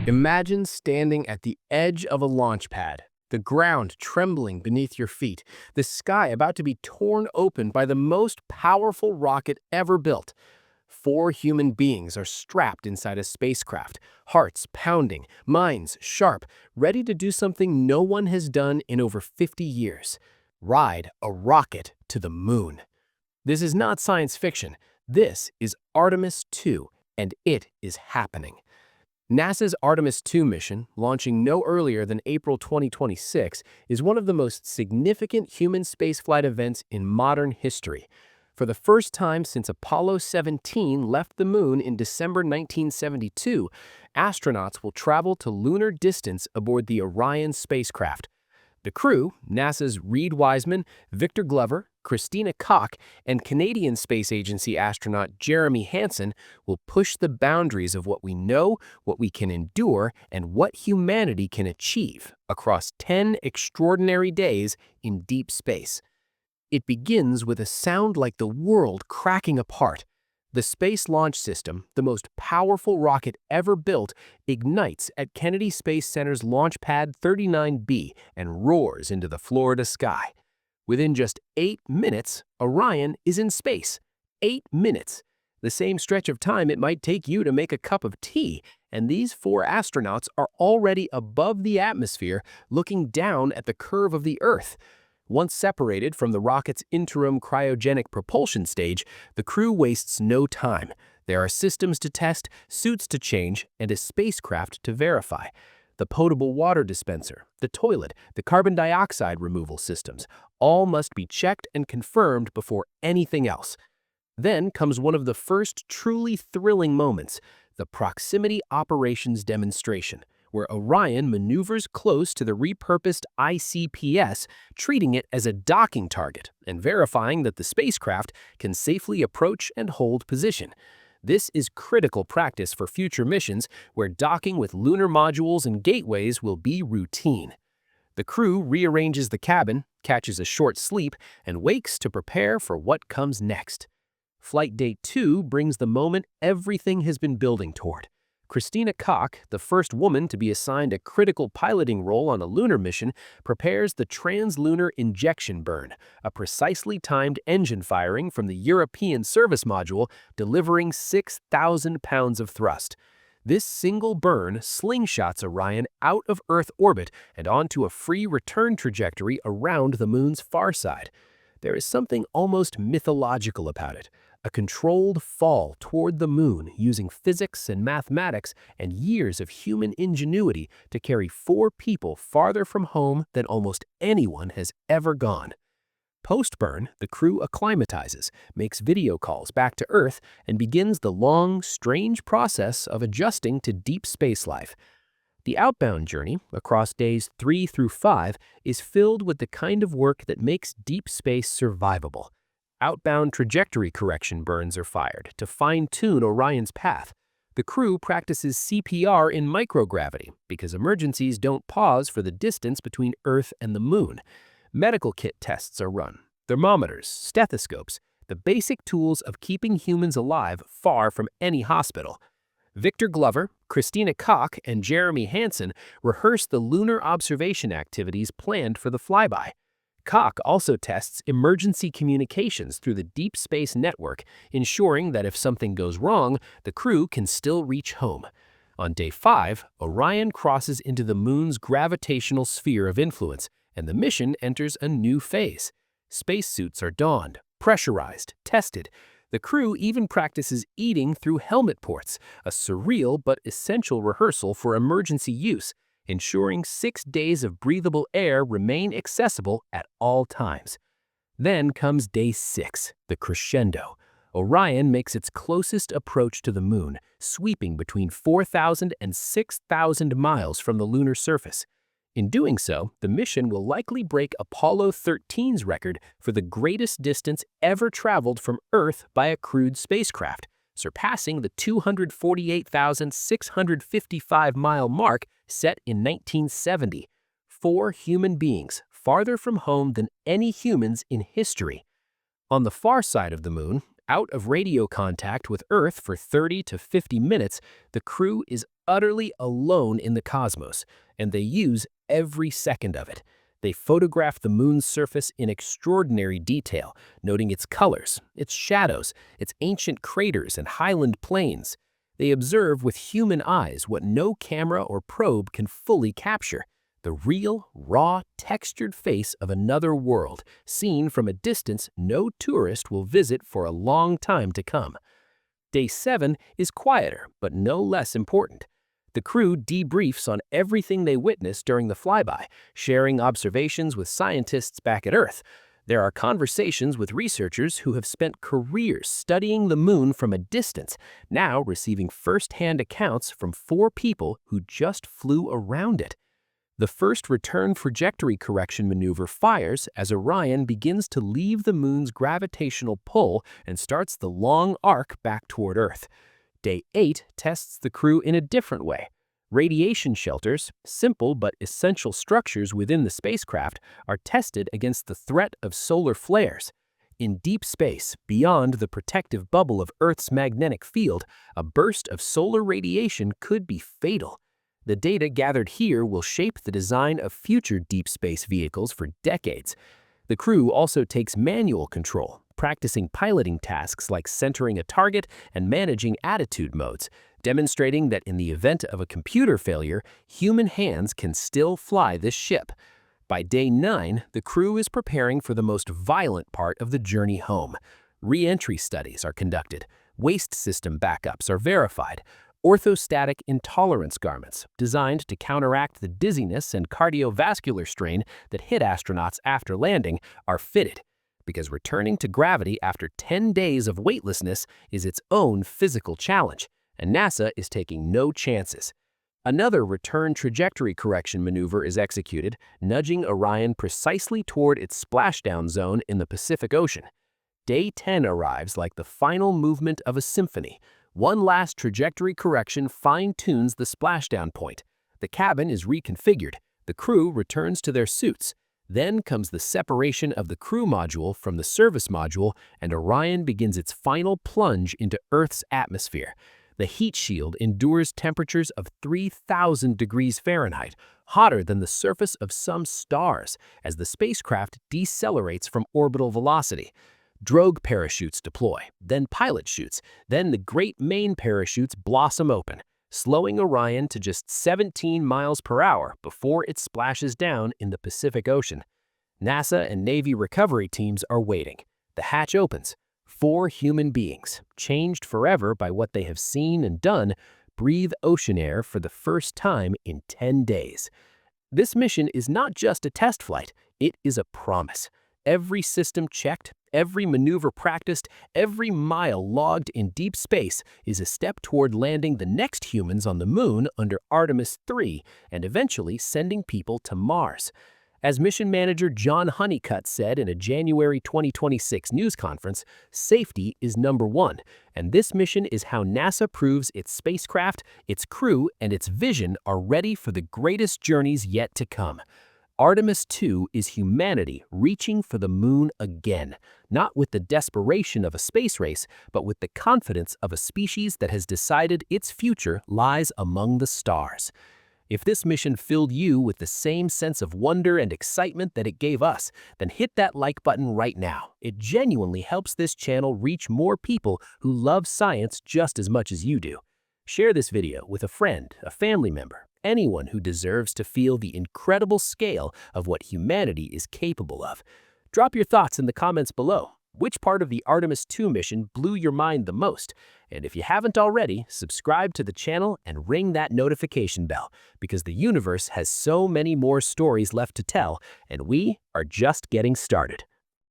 Imagine standing at the edge of a launch pad, the ground trembling beneath your feet, the sky about to be torn open by the most powerful rocket ever built. Four human beings are strapped inside a spacecraft, hearts pounding, minds sharp, ready to do something no one has done in over 50 years. Ride a rocket to the moon. This is not science fiction. This is Artemis II, and it is happening. NASA's Artemis II mission, launching no earlier than April 2026, is one of the most significant human spaceflight events in modern history. For the first time since Apollo 17 left the moon in December 1972, astronauts will travel to lunar distance aboard the Orion spacecraft. The crew, NASA's Reid Wiseman, Victor Glover, Christina Koch, and Canadian Space Agency astronaut Jeremy Hansen, will push the boundaries of what we know, what we can endure, and what humanity can achieve across 10 extraordinary days in deep space. It begins with a sound like the world cracking apart. The Space Launch System, the most powerful rocket ever built, ignites at Kennedy Space Center's Launch Pad 39B and roars into the Florida sky. Within just 8 minutes, Orion is in space. 8 minutes. The same stretch of time it might take you to make a cup of tea, and these four astronauts are already above the atmosphere, looking down at the curve of the Earth. Once separated from the rocket's interim cryogenic propulsion stage, the crew wastes no time. There are systems to test, suits to change, and a spacecraft to verify. The potable water dispenser, the toilet, the carbon dioxide removal systems, all must be checked and confirmed before anything else. Then comes one of the first truly thrilling moments, the proximity operations demonstration, where Orion maneuvers close to the repurposed ICPS, treating it as a docking target and verifying that the spacecraft can safely approach and hold position. This is critical practice for future missions where docking with lunar modules and gateways will be routine. The crew rearranges the cabin, catches a short sleep, and wakes to prepare for what comes next. Flight Day 2 brings the moment everything has been building toward. Christina Koch, the first woman to be assigned a critical piloting role on a lunar mission, prepares the Translunar injection burn, a precisely timed engine firing from the European service module, delivering 6,000 pounds of thrust. This single burn slingshots Orion out of Earth orbit and onto a free return trajectory around the moon's far side. There is something almost mythological about it. A controlled fall toward the moon using physics and mathematics and years of human ingenuity to carry four people farther from home than almost anyone has ever gone. Post-burn, the crew acclimatizes, makes video calls back to Earth, and begins the long, strange process of adjusting to deep space life. The outbound journey, across days 3 through 5, is filled with the kind of work that makes deep space survivable. Outbound trajectory correction burns are fired to fine-tune Orion's path. The crew practices CPR in microgravity because emergencies don't pause for the distance between Earth and the moon. Medical kit tests are run, thermometers, stethoscopes, the basic tools of keeping humans alive far from any hospital. Victor Glover, Christina Koch, and Jeremy Hansen rehearse the lunar observation activities planned for the flyby. Koch also tests emergency communications through the Deep Space Network, ensuring that if something goes wrong, the crew can still reach home. On day 5, Orion crosses into the moon's gravitational sphere of influence, and the mission enters a new phase. Spacesuits are donned, pressurized, tested. The crew even practices eating through helmet ports, a surreal but essential rehearsal for emergency use, ensuring 6 days of breathable air remain accessible at all times. Then comes day 6, the crescendo. Orion makes its closest approach to the moon, sweeping between 4,000 and 6,000 miles from the lunar surface. In doing so, the mission will likely break Apollo 13's record for the greatest distance ever traveled from Earth by a crewed spacecraft, surpassing the 248,655-mile mark set in 1970. 4 human beings farther from home than any humans in history. On the far side of the moon, Out of radio contact with Earth for 30 to 50 minutes, the crew is utterly alone in the cosmos, and they use every second of it. They photograph the moon's surface in extraordinary detail, noting its colors, its shadows, its ancient craters and highland plains. They observe with human eyes what no camera or probe can fully capture: the real, raw, textured face of another world, seen from a distance no tourist will visit for a long time to come. Day 7 is quieter, but no less important. The crew debriefs on everything they witnessed during the flyby, sharing observations with scientists back at Earth. There are conversations with researchers who have spent careers studying the moon from a distance, now receiving first-hand accounts from 4 people who just flew around it. The first return trajectory correction maneuver fires as Orion begins to leave the moon's gravitational pull and starts the long arc back toward Earth. Day 8 tests the crew in a different way. Radiation shelters, simple but essential structures within the spacecraft, are tested against the threat of solar flares. In deep space, beyond the protective bubble of Earth's magnetic field, a burst of solar radiation could be fatal. The data gathered here will shape the design of future deep space vehicles for decades. The crew also takes manual control, practicing piloting tasks like centering a target and managing attitude modes, demonstrating that in the event of a computer failure, human hands can still fly this ship. By day 9, the crew is preparing for the most violent part of the journey home. Reentry studies are conducted, waste system backups are verified, orthostatic intolerance garments, designed to counteract the dizziness and cardiovascular strain that hit astronauts after landing, are fitted, because returning to gravity after 10 days of weightlessness is its own physical challenge, and NASA is taking no chances. Another return trajectory correction maneuver is executed, nudging Orion precisely toward its splashdown zone in the Pacific Ocean. Day 10 arrives like the final movement of a symphony. One last trajectory correction fine-tunes the splashdown point. The cabin is reconfigured. The crew returns to their suits. Then comes the separation of the crew module from the service module, and Orion begins its final plunge into Earth's atmosphere. The heat shield endures temperatures of 3,000 degrees Fahrenheit, hotter than the surface of some stars, as the spacecraft decelerates from orbital velocity. Drogue parachutes deploy, then pilot chutes, then the great main parachutes blossom open, slowing Orion to just 17 miles per hour before it splashes down in the Pacific Ocean. NASA and Navy recovery teams are waiting. The hatch opens. 4 human beings, changed forever by what they have seen and done, breathe ocean air for the first time in 10 days. This mission is not just a test flight, it is a promise. Every system checked, every maneuver practiced, every mile logged in deep space is a step toward landing the next humans on the moon under Artemis II and eventually sending people to Mars. As mission manager John Honeycutt said in a January 2026 news conference, safety is number 1, and this mission is how NASA proves its spacecraft, its crew, and its vision are ready for the greatest journeys yet to come. Artemis II is humanity reaching for the moon again, not with the desperation of a space race, but with the confidence of a species that has decided its future lies among the stars. If this mission filled you with the same sense of wonder and excitement that it gave us, then hit that like button right now. It genuinely helps this channel reach more people who love science just as much as you do. Share this video with a friend, a family member, anyone who deserves to feel the incredible scale of what humanity is capable of. Drop your thoughts in the comments below. Which part of the Artemis II mission blew your mind the most? And if you haven't already, subscribe to the channel and ring that notification bell, because the universe has so many more stories left to tell, and we are just getting started.